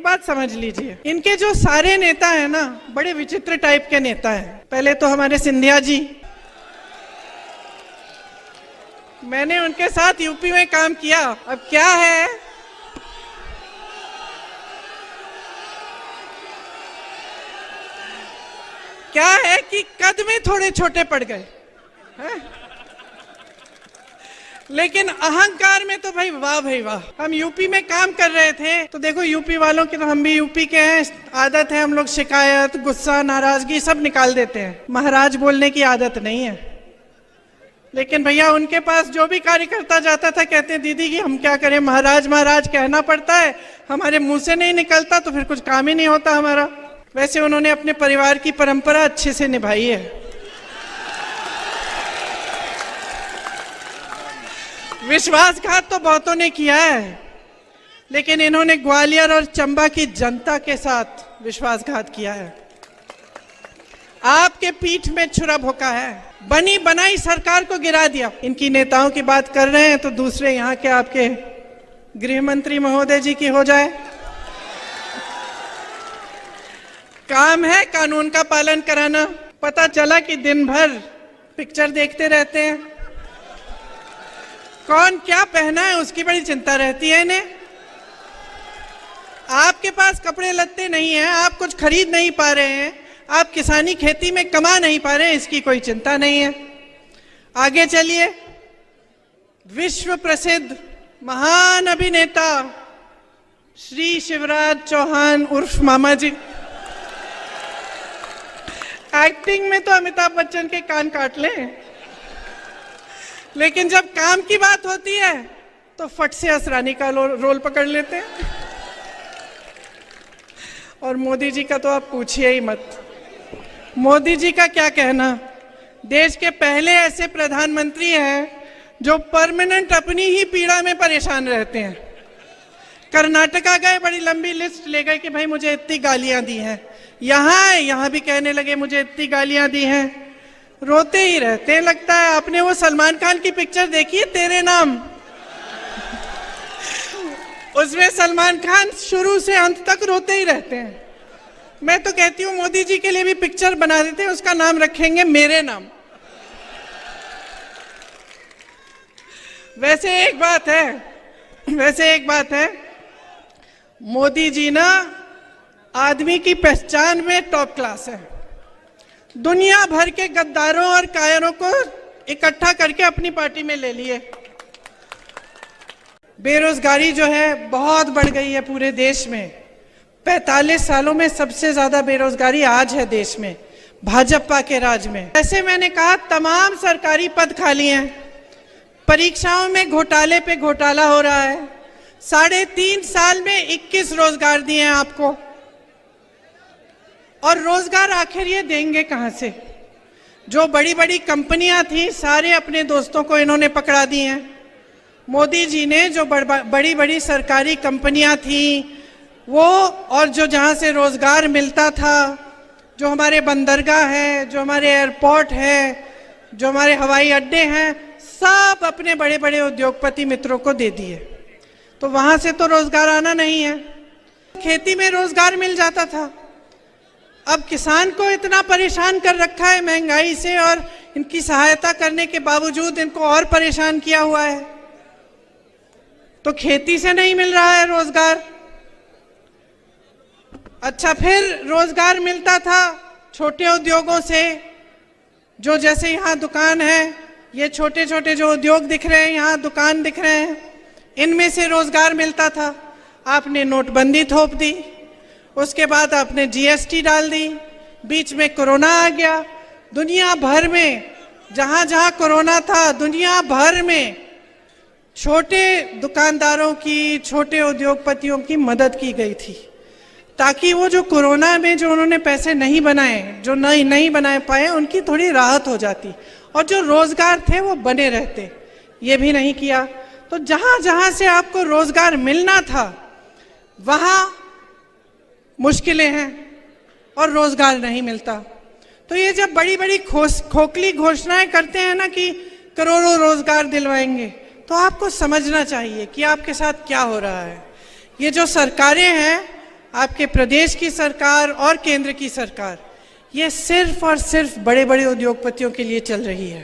बात समझ लीजिए, इनके जो सारे नेता हैं ना, बड़े विचित्र टाइप के नेता हैं। पहले तो हमारे सिंधिया जी, मैंने उनके साथ यूपी में काम किया। अब क्या है कि कद में थोड़े छोटे पड़ गए हैं? लेकिन अहंकार में तो भाई वाह। हम यूपी में काम कर रहे थे तो देखो, यूपी वालों की तो, हम भी यूपी के हैं, आदत है हम लोग शिकायत, गुस्सा, नाराजगी सब निकाल देते हैं। महाराज बोलने की आदत नहीं है। लेकिन भैया उनके पास जो भी कार्यकर्ता जाता था, कहते हैं दीदी कि हम क्या करें, महाराज महाराज कहना पड़ता है, हमारे मुंह से नहीं निकलता तो फिर कुछ काम ही नहीं होता हमारा। वैसे उन्होंने अपने परिवार की परंपरा अच्छे से निभाई है। विश्वासघात तो बहुतों ने किया है, लेकिन इन्होंने ग्वालियर और चंबा की जनता के साथ विश्वासघात किया है। आपके पीठ में छुरा भोंका है, बनी बनाई सरकार को गिरा दिया। इनकी नेताओं की बात कर रहे हैं तो दूसरे यहाँ के आपके गृह मंत्री महोदय जी की हो जाए। काम है कानून का पालन कराना। पता चला कि दिन भर पिक्चर देखते रहते हैं, कौन क्या पहना है उसकी बड़ी चिंता रहती है इन्हें। आपके पास कपड़े लत्ते नहीं हैं, आप कुछ खरीद नहीं पा रहे हैं, आप किसानी खेती में कमा नहीं पा रहे हैं, इसकी कोई चिंता नहीं है। आगे चलिए, विश्व प्रसिद्ध महान अभिनेता श्री शिवराज चौहान उर्फ मामा जी, एक्टिंग में तो अमिताभ बच्चन के कान काट लें, लेकिन जब काम की बात होती है तो फट से असरानी का रोल पकड़ लेते हैं। और मोदी जी का तो आप पूछिए ही मत। मोदी जी का क्या कहना, देश के पहले ऐसे प्रधानमंत्री हैं जो परमानेंट अपनी ही पीड़ा में परेशान रहते हैं। कर्नाटका गए, बड़ी लंबी लिस्ट ले गए कि भाई मुझे इतनी गालियां दी हैं, यहाँ भी कहने लगे मुझे इतनी गालियां दी हैं, रोते ही रहते हैं। लगता है आपने वो सलमान खान की पिक्चर देखी है तेरे नाम, उसमें सलमान खान शुरू से अंत तक रोते ही रहते हैं। मैं तो कहती हूँ मोदी जी के लिए भी पिक्चर बना देते हैं, उसका नाम रखेंगे मेरे नाम। वैसे एक बात है, मोदी जी ना आदमी की पहचान में टॉप क्लास है। दुनिया भर के गद्दारों और कायरों को इकट्ठा करके अपनी पार्टी में ले लिए। बेरोजगारी जो है बहुत बढ़ गई है पूरे देश में। 45 सालों में सबसे ज्यादा बेरोजगारी आज है देश में, भाजपा के राज में। जैसे मैंने कहा, तमाम सरकारी पद खाली हैं, परीक्षाओं में घोटाले पे घोटाला हो रहा है। 3.5 साल में 21 रोजगार दिए हैं आपको, और रोजगार आखिर ये देंगे कहां से? जो बड़ी बड़ी कंपनियां थी, सारे अपने दोस्तों को इन्होंने पकड़ा दी हैं। मोदी जी ने जो बड़ी बड़ी सरकारी कंपनियां थी वो, और जो जहां से रोजगार मिलता था, जो हमारे बंदरगाह है, जो हमारे एयरपोर्ट है, जो हमारे हवाई अड्डे हैं, सब अपने बड़े बड़े उद्योगपति मित्रों को दे दिए। तो वहां से तो रोजगार आना नहीं है। खेती में रोजगार मिल जाता था। अब किसान को इतना परेशान कर रखा है महंगाई से, और इनकी सहायता करने के बावजूद इनको और परेशान किया हुआ है। तो खेती से नहीं मिल रहा है रोजगार। अच्छा, फिर रोजगार मिलता था छोटे उद्योगों से, जो जैसे यहाँ दुकान है, ये छोटे छोटे जो उद्योग दिख रहे हैं, यहाँ दुकान दिख रहे हैं, इनमें से रोजगार मिलता था। आपने नोटबंदी थोप दी, उसके बाद आपने जीएसटी डाल दी, बीच में कोरोना आ गया। दुनिया भर में जहां जहां कोरोना था, दुनिया भर में छोटे दुकानदारों की, छोटे उद्योगपतियों की मदद की गई थी, ताकि वो जो कोरोना में जो उन्होंने पैसे नहीं बनाए, जो नहीं बना पाए, उनकी थोड़ी राहत हो जाती और जो रोजगार थे वो बने रहते। ये भी नहीं किया। तो जहां जहां से आपको रोजगार मिलना था वहां मुश्किलें हैं और रोजगार नहीं मिलता। तो ये जब बड़ी बड़ी खोखली घोषणाएं करते हैं ना कि करोड़ों रोजगार दिलवाएंगे, तो आपको समझना चाहिए कि आपके साथ क्या हो रहा है। ये जो सरकारें हैं, आपके प्रदेश की सरकार और केंद्र की सरकार, ये सिर्फ और सिर्फ बड़े बड़े उद्योगपतियों के लिए चल रही है।